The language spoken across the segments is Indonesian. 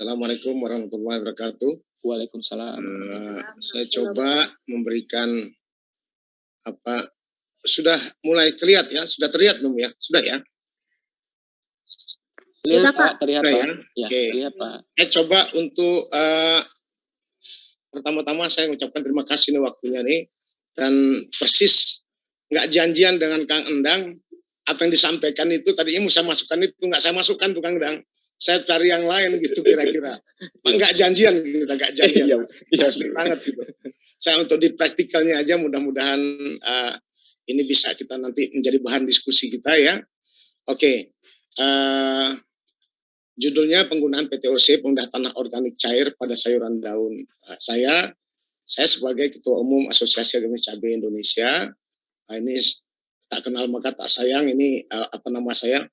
Assalamualaikum warahmatullahi wabarakatuh. Waalaikumsalam. Saya coba memberikan sudah mulai terlihat ya? Sudah terlihat belum ya? Sudah ya? Sudah Pak, terlihat sudah, Pak. Ya? Oke. Terlihat Pak. Saya coba untuk pertama-tama saya mengucapkan terima kasih nih waktunya nih, dan persis nggak janjian dengan Kang Endang. Apa yang disampaikan itu tadinya mau saya masukkan, itu nggak saya masukkan tuh Kang Endang. Saya cari yang lain gitu kira-kira. Nggak janjian gitu, nggak janjian. Asli banget gitu. Saya untuk di praktikalnya aja, mudah-mudahan ini bisa kita nanti menjadi bahan diskusi kita ya. Oke. Judulnya penggunaan PTOC, pengundah tanah organik cair pada sayuran daun. Saya sebagai Ketua Umum Asosiasi Agronomi Cabai Indonesia, ini tak kenal maka tak sayang, ini nama saya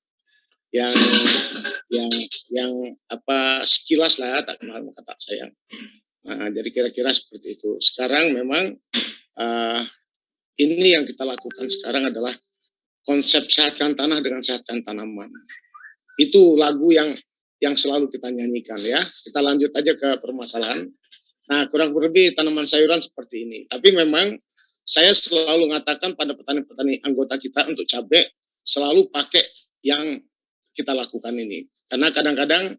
yang sekilas lah, tak kenal maka tak sayang. Nah, jadi kira-kira seperti itu. Sekarang memang ini yang kita lakukan sekarang adalah konsep sehatkan tanah dengan sehatkan tanaman. Itu lagu yang selalu kita nyanyikan ya. Kita lanjut aja ke permasalahan. Nah, kurang lebih tanaman sayuran seperti ini. Tapi memang saya selalu mengatakan pada petani-petani anggota kita untuk cabai, selalu pakai yang kita lakukan ini. Karena kadang-kadang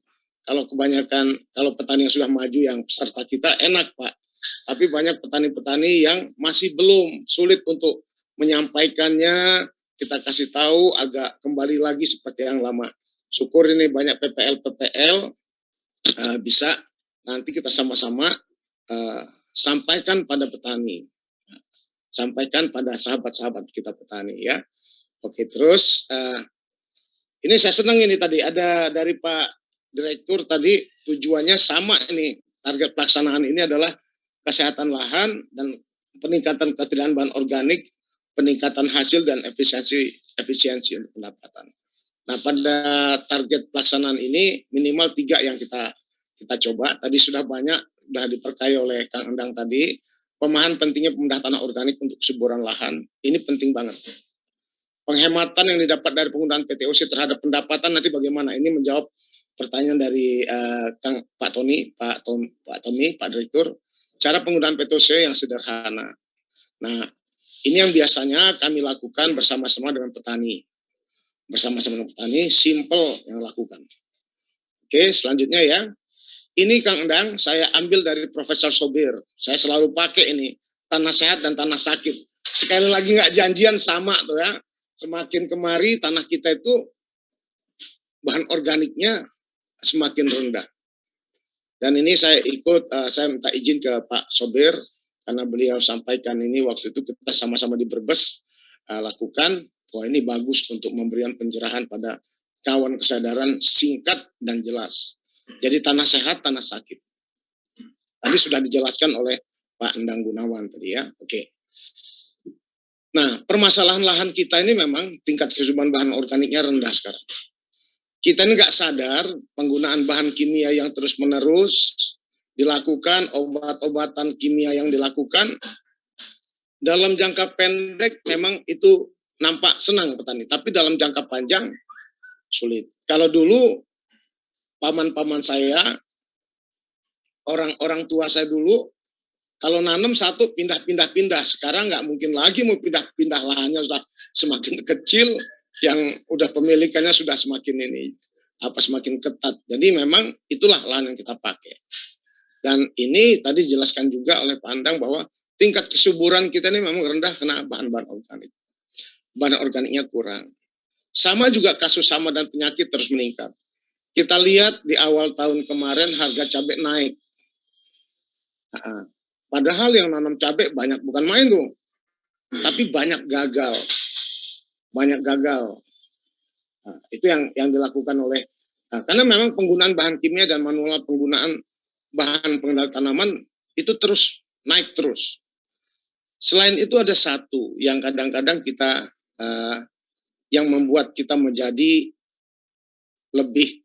kalau petani yang sudah maju, yang peserta kita enak Pak. Tapi banyak petani-petani yang masih belum, sulit untuk menyampaikannya, kita kasih tahu agak kembali lagi seperti yang lama. Syukur ini banyak PPL bisa nanti kita sama-sama sampaikan pada petani, sampaikan pada sahabat-sahabat kita petani ya. Oke, terus ini saya senang ini tadi ada dari Pak Direktur tadi, tujuannya sama ini, target pelaksanaan ini adalah kesehatan lahan dan peningkatan ketersediaan bahan organik, peningkatan hasil dan efisiensi untuk pendapatan. Nah, pada target pelaksanaan ini minimal 3 yang kita coba. Tadi sudah diperkaya oleh Kang Endang tadi. Pemahaman pentingnya pemindahan tanah organik untuk kesuburan lahan. Ini penting banget. Penghematan yang didapat dari penggunaan PTOC terhadap pendapatan nanti bagaimana? Ini menjawab pertanyaan dari Pak Tommy, Pak Direktur. Cara penggunaan PTOC yang sederhana. Nah, ini yang biasanya kami lakukan bersama-sama dengan petani. Simple yang lakukan. Oke, selanjutnya ya. Ini Kang Endang, saya ambil dari Profesor Sobir. Saya selalu pakai ini, tanah sehat dan tanah sakit. Sekali lagi nggak janjian sama tuh ya. Semakin kemari tanah kita itu bahan organiknya semakin rendah. Dan ini saya minta izin ke Pak Sobir, karena beliau sampaikan ini waktu itu kita sama-sama di Brebes lakukan. Wah, ini bagus untuk memberikan pencerahan pada kawan kesadaran singkat dan jelas. Jadi tanah sehat, tanah sakit. Tadi sudah dijelaskan oleh Pak Endang Gunawan tadi ya. Oke. Nah, permasalahan lahan kita ini memang tingkat kesuburan bahan organiknya rendah sekarang. Kita ini nggak sadar penggunaan bahan kimia yang terus-menerus dilakukan, obat-obatan kimia yang dilakukan, dalam jangka pendek memang itu nampak senang petani, tapi dalam jangka panjang sulit. Kalau dulu paman-paman saya, orang-orang tua saya dulu, kalau nanam satu pindah-pindah, sekarang nggak mungkin lagi mau pindah-pindah, lahannya sudah semakin kecil, yang udah pemilikannya sudah semakin semakin ketat. Jadi memang itulah lahan yang kita pakai. Dan ini tadi dijelaskan juga oleh Pak Endang bahwa tingkat kesuburan kita ini memang rendah karena bahan-bahan organik. Bahan organiknya kurang. Sama juga kasus hama dan penyakit terus meningkat. Kita lihat di awal tahun kemarin harga cabai naik. Padahal yang nanam cabai banyak, bukan main tuh, tapi banyak gagal. Itu yang dilakukan oleh, karena memang penggunaan bahan kimia dan manual penggunaan bahan pengendali tanaman itu terus naik terus. Selain itu ada satu yang kadang-kadang kita yang membuat kita menjadi lebih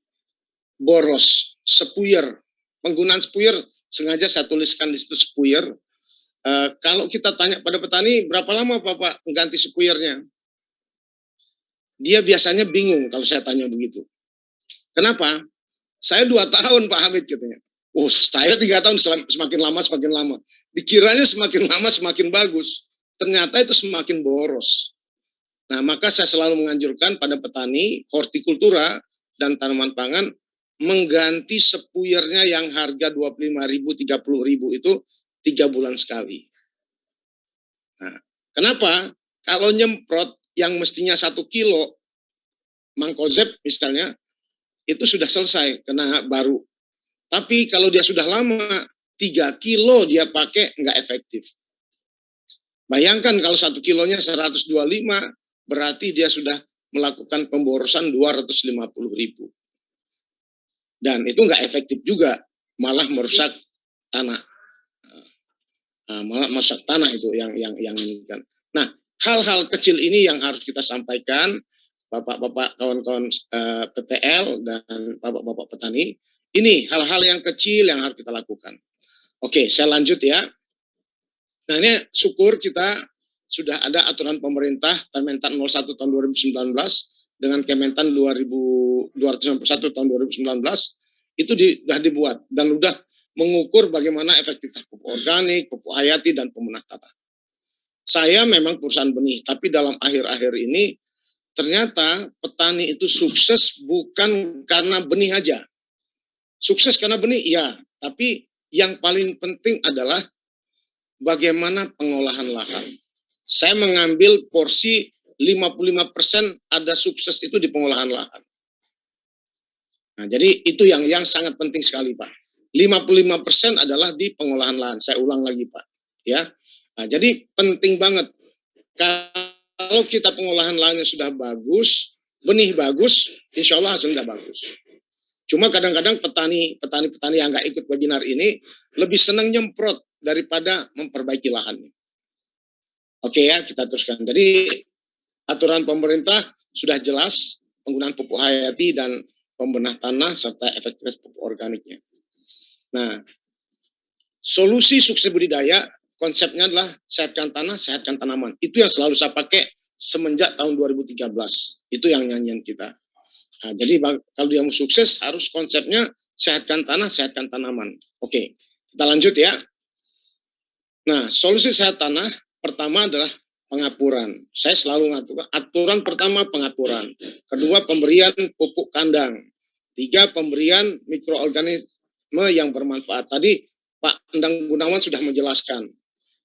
boros, spuyer. Penggunaan spuyer sengaja saya tuliskan di situ spuyer. Kalau kita tanya pada petani berapa lama Pak mengganti spuyernya, dia biasanya bingung kalau saya tanya begitu. Kenapa? Saya 2 tahun Pak Hamid katanya. Oh, saya 3 tahun, semakin lama semakin lama. Dikiranya semakin lama semakin bagus. Ternyata itu semakin boros. Nah, maka saya selalu menganjurkan pada petani hortikultura dan tanaman pangan mengganti sepuyernya yang harga 25.000, 30.000 itu 3 bulan sekali. Nah, kenapa? Kalau nyemprot yang mestinya 1 kilo mangkozeb misalnya, itu sudah selesai kena baru. Tapi kalau dia sudah lama, 3 kilo dia pakai nggak efektif. Bayangkan kalau 1 kilonya 125, berarti dia sudah melakukan pemborosan 250.000. Dan itu nggak efektif juga, malah merusak tanah. Malah merusak tanah itu yang ini kan. Nah, hal-hal kecil ini yang harus kita sampaikan, Bapak-bapak, kawan-kawan PPL dan Bapak-bapak petani. Ini hal-hal yang kecil yang harus kita lakukan. Oke, saya lanjut ya. Nah, ini syukur kita sudah ada aturan pemerintah Permentan 01 tahun 2019 dengan Kementan 291 tahun 2019 itu sudah dibuat dan sudah mengukur bagaimana efektivitas pupuk organik, pupuk hayati, dan pemunah tanah. Saya memang perusahaan benih, tapi dalam akhir-akhir ini ternyata petani itu sukses bukan karena benih aja. Sukses karena benih, iya. Tapi yang paling penting adalah bagaimana pengolahan lahan. Saya mengambil porsi 55% ada sukses itu di pengolahan lahan. Nah, jadi itu yang sangat penting sekali, Pak. 55% adalah di pengolahan lahan. Saya ulang lagi, Pak. Ya. Nah, jadi penting banget. Kalau kita pengolahan lahannya sudah bagus, benih bagus, insya Allah hasilnya bagus. Cuma kadang-kadang petani yang nggak ikut webinar ini lebih senang nyemprot daripada memperbaiki lahannya. Oke ya, kita teruskan. Jadi aturan pemerintah sudah jelas penggunaan pupuk hayati dan pembenah tanah serta efektivitas pupuk organiknya. Nah, solusi sukses budidaya konsepnya adalah sehatkan tanah, sehatkan tanaman. Itu yang selalu saya pakai semenjak tahun 2013. Itu yang nyanyian kita. Nah, jadi kalau dia mau sukses harus konsepnya sehatkan tanah, sehatkan tanaman. Oke, kita lanjut ya. Nah, solusi sehat tanah pertama adalah pengapuran. Saya selalu ngatur. Aturan pertama pengapuran. Kedua pemberian pupuk kandang. 3 pemberian mikroorganisme yang bermanfaat. Tadi Pak Endang Gunawan sudah menjelaskan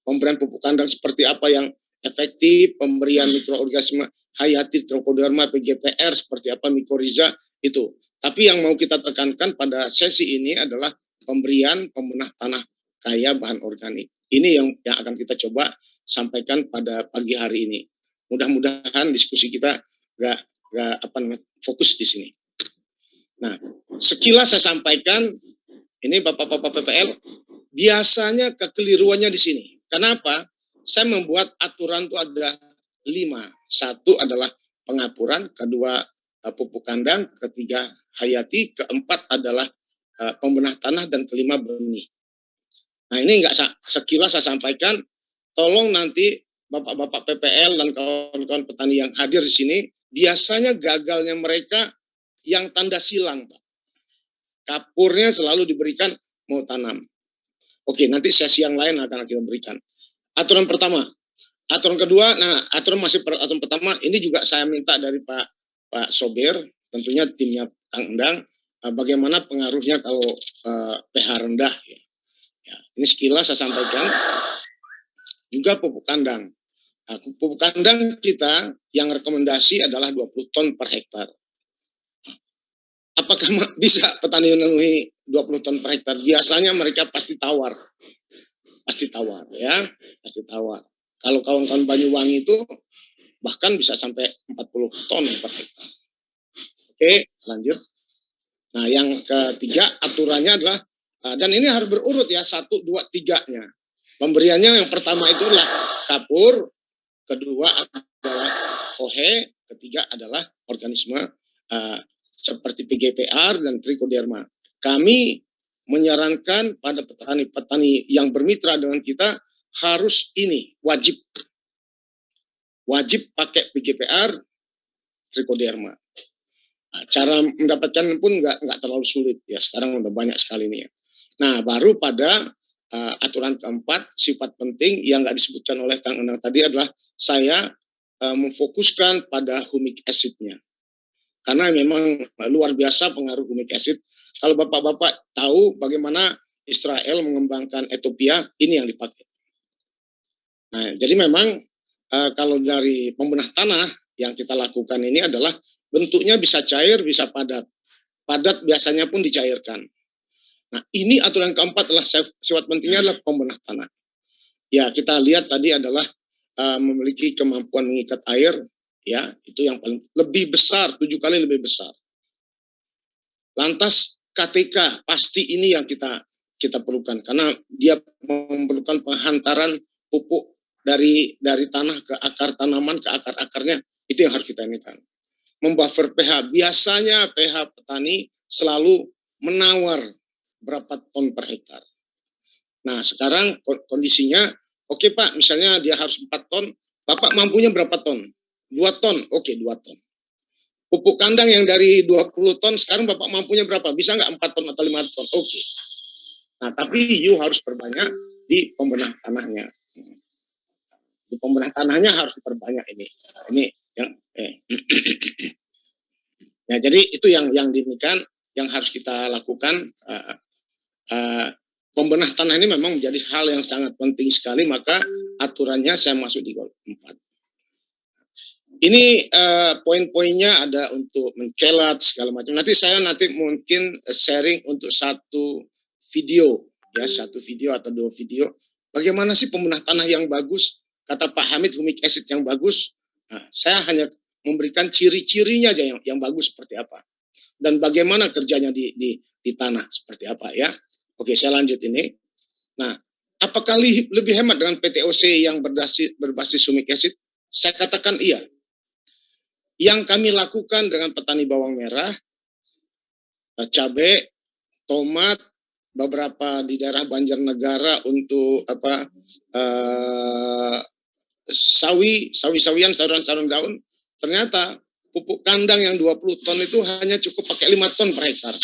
pemberian pupuk kandang seperti apa yang efektif, pemberian mikroorganisme hayati, trichoderma, PGPR, seperti apa mikoriza, itu. Tapi yang mau kita tekankan pada sesi ini adalah pemberian pembenah tanah kaya bahan organik. Ini yang akan kita coba sampaikan pada pagi hari ini. Mudah-mudahan diskusi kita nggak fokus di sini. Nah, sekilas saya sampaikan, ini Bapak-bapak PPL, biasanya kekeliruannya di sini. Kenapa? Saya membuat aturan itu ada 5. 1 adalah pengapuran, kedua pupuk kandang, ketiga hayati, keempat adalah pembenah tanah, dan kelima benih. Nah, ini enggak sekilas saya sampaikan, tolong nanti Bapak-bapak PPL dan kawan-kawan petani yang hadir di sini, biasanya gagalnya mereka yang tanda silang, Pak. Kapurnya selalu diberikan mau tanam. Oke, nanti sesi yang lain akan kita berikan. Aturan pertama. Aturan kedua, aturan pertama, ini juga saya minta dari Pak Sober, tentunya timnya Kang Endang, bagaimana pengaruhnya kalau pH rendah. Ya, ini sekilas saya sampaikan. Juga pupuk kandang. Nah, pupuk kandang kita yang rekomendasi adalah 20 ton per hektar. Apakah bisa petani memenuhi 20 ton per hektar? Biasanya mereka pasti tawar. Pasti tawar ya, pasti tawar. Kalau kawan-kawan Banyuwangi itu bahkan bisa sampai 40 ton per hektar. Oke, lanjut. Nah, yang ketiga aturannya adalah, dan ini harus berurut ya, 1, 2, 3-nya. Pemberiannya yang pertama itu adalah kapur, kedua adalah kohe, ketiga adalah organisme seperti PGPR dan trichoderma. Kami menyarankan pada petani-petani yang bermitra dengan kita harus ini, wajib pakai PGPR, trichoderma. Nah, cara mendapatkan pun nggak terlalu sulit ya, sekarang udah banyak sekali nih ya. Nah, baru pada aturan keempat, sifat penting yang nggak disebutkan oleh Kang Endang tadi adalah saya memfokuskan pada humic acid-nya. Karena memang luar biasa pengaruh humic acid. Kalau Bapak-Bapak tahu bagaimana Israel mengembangkan Ethiopia, ini yang dipakai. Nah, jadi memang kalau dari pembenah tanah yang kita lakukan ini adalah bentuknya bisa cair, bisa padat. Padat biasanya pun dicairkan. Nah, ini aturan keempat adalah sifat pentingnya adalah pembenah tanah. Ya, kita lihat tadi adalah memiliki kemampuan mengikat air, ya, itu yang paling lebih besar, 7 kali lebih besar. Lantas KTK pasti ini yang kita perlukan karena dia memerlukan penghantaran pupuk dari tanah ke akar tanaman ke akar-akarnya, itu yang harus kita inikan. Membuffer pH, biasanya pH petani selalu menawar berapa ton per hektar. Nah, sekarang kondisinya oke Pak, misalnya dia harus 4 ton, Bapak mampunya berapa ton? 2 ton, oke 2 ton. Pupuk kandang yang dari 20 ton, sekarang Bapak mampunya berapa? Bisa nggak 4 ton atau 5 ton? Oke. Nah, tapi you harus perbanyak di pembenah tanahnya. Di pembenah tanahnya harus diperbanyak ini. Ini yang ya, jadi itu yang dinikan, yang harus kita lakukan. Pembenah tanah ini memang menjadi hal yang sangat penting sekali, maka aturannya saya masuk di golf 4. Ini poin-poinnya ada untuk mencelat segala macam. Nanti saya mungkin sharing untuk satu video ya, satu video atau 2 video. Bagaimana sih pembenah tanah yang bagus? Kata Pak Hamid, humic acid yang bagus. Nah, saya hanya memberikan ciri-cirinya aja yang bagus seperti apa. Dan bagaimana kerjanya di tanah seperti apa ya. Oke, saya lanjut ini. Nah, apakah lebih hemat dengan PTOC yang berbasis humic acid? Saya katakan iya. Yang kami lakukan dengan petani bawang merah, cabai, tomat, beberapa di daerah Banjarnegara untuk sawi-sawian, sayuran daun, ternyata pupuk kandang yang 20 ton itu hanya cukup pakai 5 ton per hektar.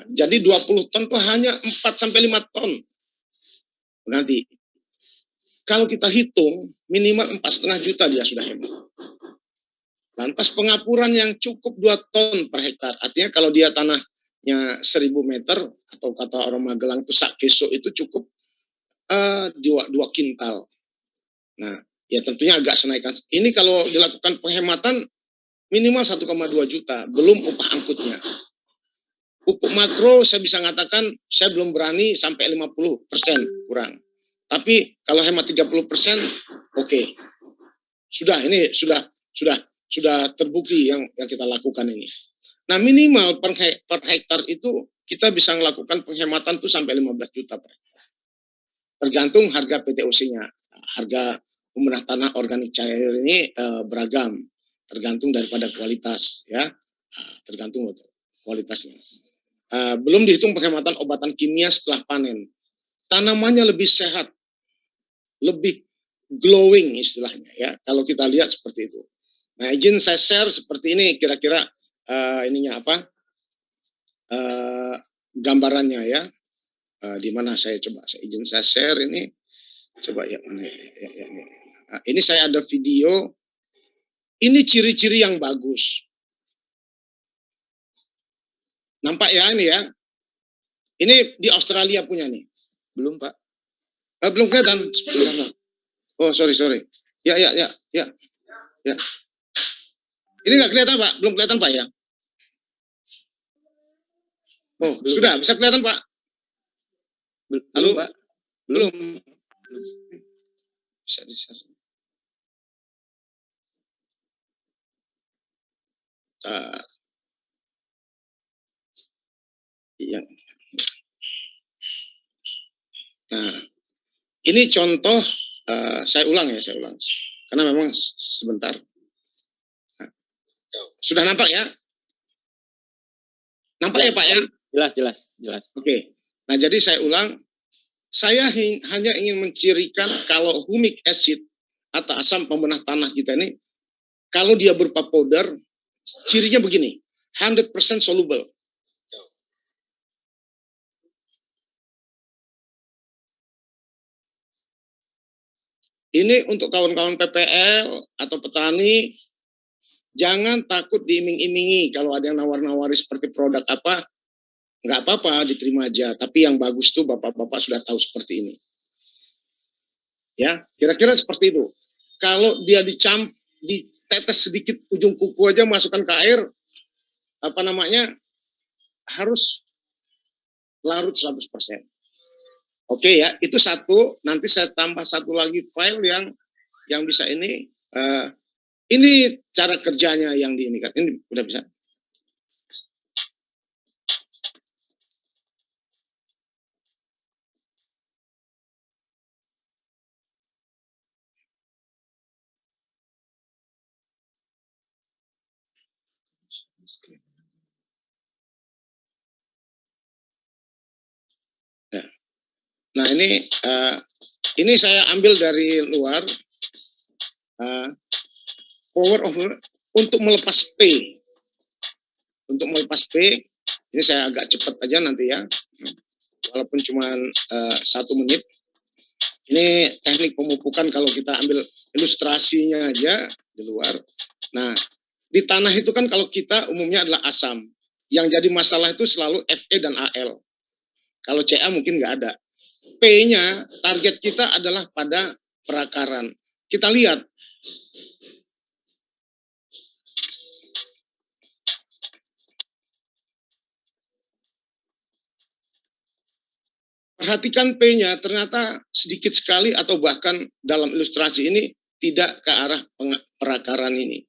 Jadi 20 ton itu hanya 4 sampai 5 ton. Nanti kalau kita hitung minimal 4,5 juta dia sudah hemat. Lantas pengapuran yang cukup 2 ton per hektar. Artinya kalau dia tanahnya 1000 meter atau kata orang Magelang itu sak keso itu cukup 2 kintal. Nah, ya tentunya agak senaikan. Ini kalau dilakukan penghematan minimal 1,2 juta, belum upah angkutnya. Pupuk makro saya bisa mengatakan saya belum berani sampai 50% kurang. Tapi kalau hemat 30%, oke. Ini sudah terbukti yang kita lakukan ini. Nah, minimal per hektar itu kita bisa melakukan penghematan tuh sampai 15 juta per hektar. Tergantung harga PTOC-nya. Harga pembenah tanah organik cair ini beragam, tergantung daripada kualitas ya. Tergantung kualitasnya. Belum dihitung penghematan obatan kimia setelah panen. Tanamannya lebih sehat, lebih glowing istilahnya ya, kalau kita lihat seperti itu. Nah, izin saya share seperti ini kira-kira ininya apa gambarannya ya. Di mana saya izin saya share ini, coba ya, Nah, ini saya ada video, ini ciri-ciri yang bagus, nampak ya ini ya, ini di Australia punya nih. Belum Pak. Belum kelihatan. Oh, sorry. Ya. Ini nggak kelihatan Pak, belum kelihatan Pak ya? Oh, belum. Sudah bisa kelihatan Pak? Halo Pak? Belum. Bisa di-share. Iya. Nah, ini contoh, saya ulang karena memang sebentar. Nah, sudah nampak ya? Nampak ya Pak ya? Jelas. Oke. Nah, jadi saya ulang, saya hanya ingin mencirikan kalau humic acid atau asam pembenah tanah kita ini Kalau dia berupa powder, cirinya begini, 100% soluble. Ini untuk kawan-kawan PPL atau petani, jangan takut diiming-imingi. Kalau ada yang nawar-nawari seperti produk apa, nggak apa-apa, diterima aja. Tapi yang bagus tuh bapak-bapak sudah tahu seperti ini. Ya, kira-kira seperti itu. Kalau dia ditetes sedikit ujung kuku aja, masukkan ke air, apa namanya, harus larut 100%. Oke ya, itu satu. Nanti saya tambah satu lagi file yang bisa ini. Ini cara kerjanya yang diinikan. Ini udah bisa. Nah ini saya ambil dari luar. Power of untuk melepas P. Untuk melepas P, ini saya agak cepat aja nanti ya. Walaupun cuma 1 menit. Ini teknik pemupukan kalau kita ambil ilustrasinya aja di luar. Nah, di tanah itu kan kalau kita umumnya adalah asam. Yang jadi masalah itu selalu Fe dan Al. Kalau Ca mungkin nggak ada. P-nya, target kita adalah pada perakaran. Kita lihat. Perhatikan P-nya, ternyata sedikit sekali atau bahkan dalam ilustrasi ini tidak ke arah perakaran ini.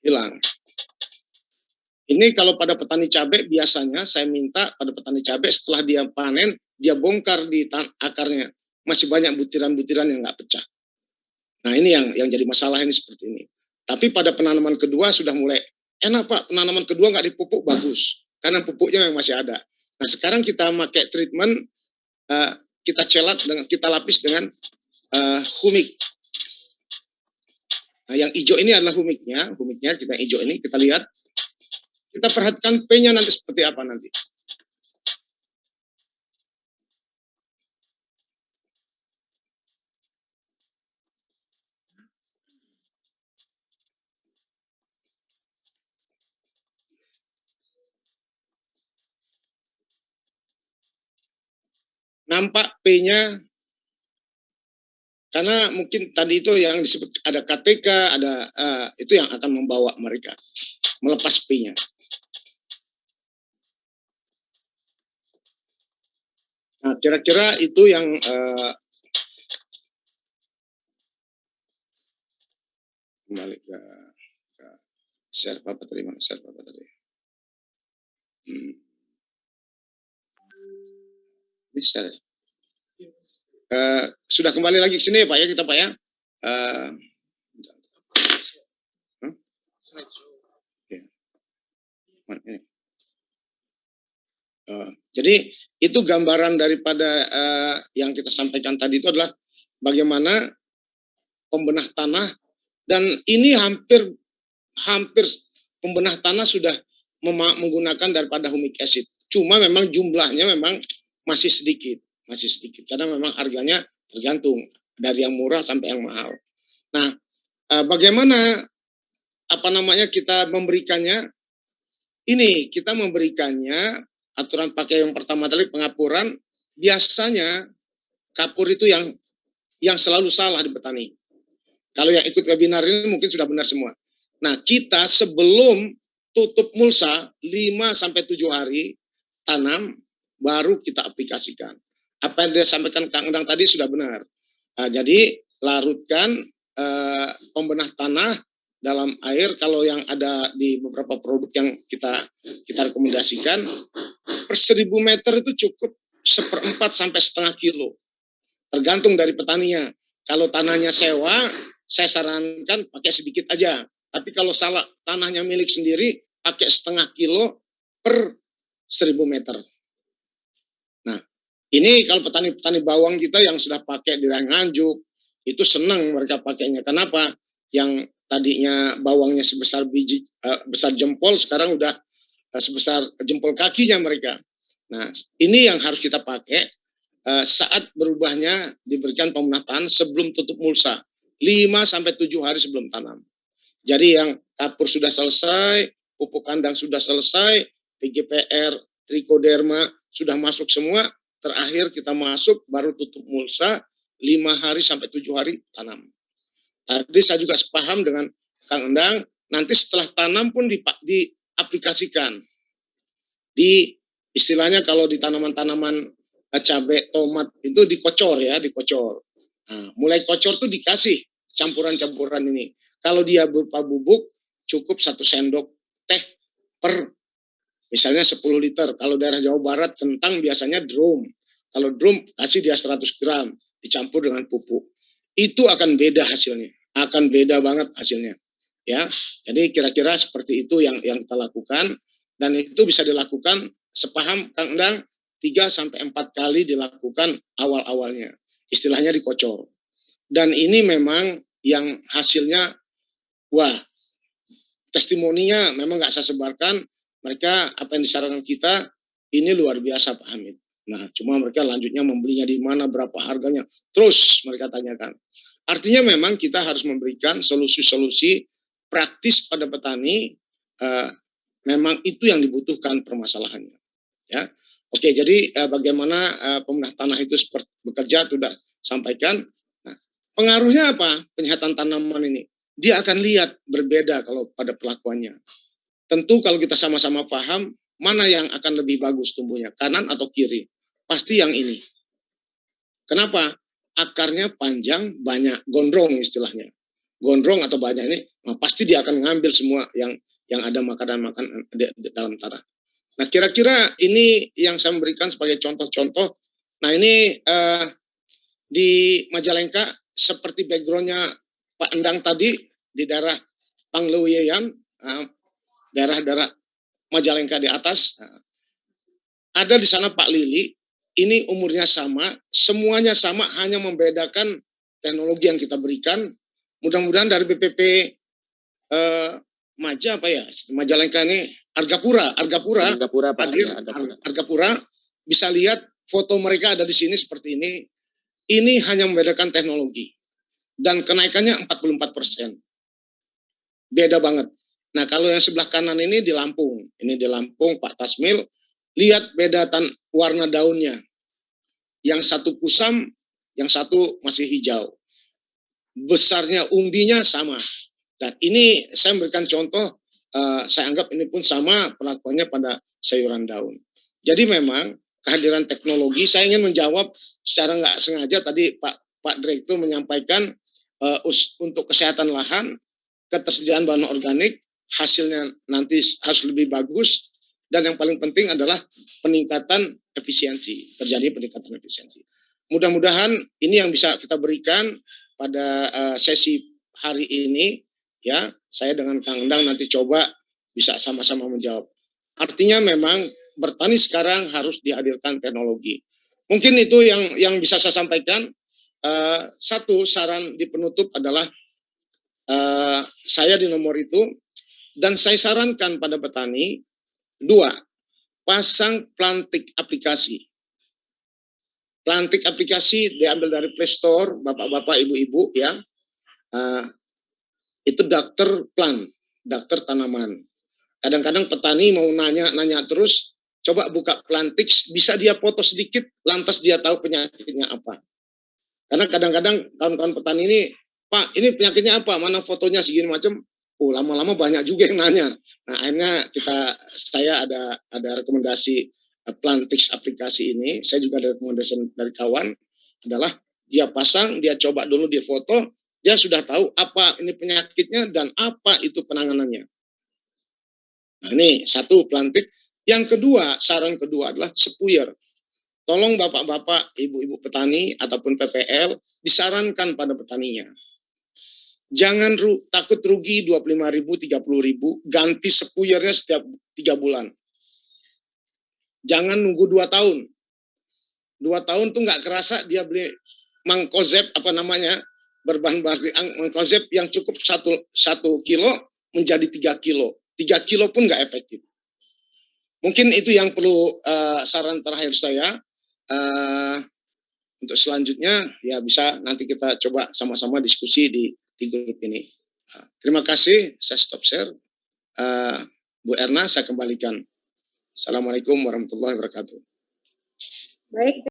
Hilang. Ini kalau pada petani cabai biasanya saya minta pada petani cabai setelah dia panen, dia bongkar di akarnya. Masih banyak butiran-butiran yang nggak pecah. Nah ini yang jadi masalah ini seperti ini. Tapi pada penanaman kedua sudah mulai enak Pak, penanaman kedua nggak dipupuk bagus. Karena pupuknya yang masih ada. Nah sekarang kita pakai treatment, kita celat dengan kita lapis dengan humik. Nah yang hijau ini adalah humiknya kita hijau ini kita lihat, kita perhatikan P-nya nanti seperti apa nanti. Nampak P-nya, karena mungkin tadi itu yang disebut ada KTK, ada itu yang akan membawa mereka melepas P-nya. Nah, kira-kira itu yang kembali ke share apa tadi, mana share apa tadi? Ini share. Sudah kembali lagi ke sini Pak ya kita Pak ya. Jadi itu gambaran daripada yang kita sampaikan tadi itu adalah bagaimana pembenah tanah, dan ini hampir pembenah tanah sudah menggunakan daripada humic acid. Cuma memang jumlahnya memang masih sedikit karena memang harganya tergantung dari yang murah sampai yang mahal. Nah, bagaimana kita memberikannya? Ini kita memberikannya aturan pakai yang pertama tadi pengapuran. Biasanya kapur itu yang selalu salah di petani. Kalau yang ikut webinar ini mungkin sudah benar semua. Nah, kita sebelum tutup mulsa 5-7 hari tanam baru kita aplikasikan. Apa yang dia sampaikan Kang Endang tadi sudah benar. Jadi larutkan pembenah tanah dalam air. Kalau yang ada di beberapa produk yang kita rekomendasikan per 1000 meter itu cukup 1/4 sampai setengah kilo. Tergantung dari petaninya. Kalau tanahnya sewa, saya sarankan pakai sedikit aja. Tapi kalau tanahnya milik sendiri, pakai setengah kilo per 1000 meter. Nah, ini kalau petani-petani bawang kita yang sudah pakai di daerah Nganjuk, itu senang mereka pakainya. Kenapa? Yang tadinya bawangnya sebesar biji besar jempol, sekarang udah sebesar jempol kakinya mereka. Nah, ini yang harus kita pakai saat berubahnya diberikan pemenataan sebelum tutup mulsa, 5-7 hari sebelum tanam. Jadi yang kapur sudah selesai, pupuk kandang sudah selesai, PGPR, trichoderma sudah masuk semua, terakhir kita masuk baru tutup mulsa 5-7 hari tanam. Tadi saya juga sepaham dengan Kang Endang, nanti setelah tanam pun diaplikasikan. Di istilahnya kalau di tanaman-tanaman cabai, tomat itu dikocor ya, dikocor. Nah, mulai kocor tuh dikasih campuran-campuran ini. Kalau dia berupa bubuk, cukup 1 sendok teh per misalnya 10 liter. Kalau daerah Jawa Barat kentang biasanya drum. Kalau drum kasih dia 100 gram dicampur dengan pupuk. Itu akan beda hasilnya. Akan beda banget hasilnya. Ya. Jadi kira-kira seperti itu yang kita lakukan, dan itu bisa dilakukan sepaham Kang Endang 3-4 kali dilakukan awal-awalnya. Istilahnya dikocor. Dan ini memang yang hasilnya, wah, testimoninya memang nggak saya sebarkan. Mereka apa yang disarankan kita ini luar biasa Pak Hamid. Nah, cuma mereka lanjutnya membelinya di mana, berapa harganya, terus mereka tanyakan. Artinya memang kita harus memberikan solusi-solusi praktis pada petani. Memang itu yang dibutuhkan permasalahannya. Ya, oke. Jadi bagaimana pemenuh tanah itu seperti bekerja sudah sampaikan. Nah, pengaruhnya apa? Penyehatan tanaman ini, dia akan lihat berbeda kalau pada pelakuannya. Tentu kalau kita sama-sama paham mana yang akan lebih bagus tumbuhnya, kanan atau kiri, pasti yang ini. Kenapa? Akarnya panjang, banyak, gondrong istilahnya. Gondrong atau banyak ini, nah pasti dia akan ngambil semua yang ada makanan-makanan di dalam tanah. Nah, kira-kira ini yang saya memberikan sebagai contoh-contoh. Nah, ini di Majalengka seperti backgroundnya Pak Endang tadi di daerah Panglewiyan, daerah-daerah Majalengka di atas. Ada di sana Pak Lili, ini umurnya sama, semuanya sama, hanya membedakan teknologi yang kita berikan. Mudah-mudahan dari BPP Majalengka ini Argapura hadir, Argapura bisa lihat foto mereka ada di sini seperti ini. Ini hanya membedakan teknologi dan kenaikannya 44%. Beda banget. Nah, kalau yang sebelah kanan ini di Lampung Pak Tasmil, lihat beda warna daunnya. Yang satu kusam, yang satu masih hijau. Besarnya umbinya sama. Dan ini saya memberikan contoh, saya anggap ini pun sama perlakuannya pada sayuran daun. Jadi memang kehadiran teknologi, saya ingin menjawab secara nggak sengaja tadi Pak Direktur menyampaikan untuk kesehatan lahan, ketersediaan bahan organik, hasilnya nanti harus lebih bagus, dan yang paling penting adalah peningkatan efisiensi, terjadi peningkatan efisiensi. Mudah-mudahan ini yang bisa kita berikan pada sesi hari ini, ya. Saya dengan Kang Endang nanti coba bisa sama-sama menjawab. Artinya memang bertani sekarang harus dihadirkan teknologi. Mungkin itu yang bisa saya sampaikan. Satu saran di penutup adalah saya di nomor itu, dan saya sarankan pada petani, 2, pasang plantik aplikasi. Plantik aplikasi diambil dari Play Store, bapak-bapak, ibu-ibu ya. Itu daftar tanaman. Kadang-kadang petani mau nanya terus, coba buka plantik, bisa dia foto sedikit, lantas dia tahu penyakitnya apa. Karena kadang-kadang kawan-kawan petani ini, Pak, ini penyakitnya apa? Mana fotonya segini macam? Lama-lama banyak juga yang nanya. Nah, akhirnya saya ada rekomendasi Plantix aplikasi ini. Saya juga ada rekomendasi dari kawan, adalah dia pasang, dia coba dulu, dia foto, dia sudah tahu apa ini penyakitnya dan apa itu penanganannya. Nah, ini satu plantik. Yang kedua, saran kedua adalah spuyer. Tolong bapak-bapak, ibu-ibu petani ataupun PPL disarankan pada petaninya. Jangan takut rugi 25.000, 30.000, ganti spuyernya setiap 3 bulan. Jangan nunggu 2 tahun. 2 tahun tuh nggak kerasa dia beli mangkozeb apa namanya, berbahan bakar konsep yang cukup satu kilo menjadi 3 kilo. 3 kilo pun nggak efektif. Mungkin itu yang perlu saran terakhir saya. Untuk selanjutnya ya bisa nanti kita coba sama-sama diskusi di grup ini. Terima kasih, saya stop share. Bu Erna, saya kembalikan. Assalamualaikum warahmatullahi wabarakatuh. Baik.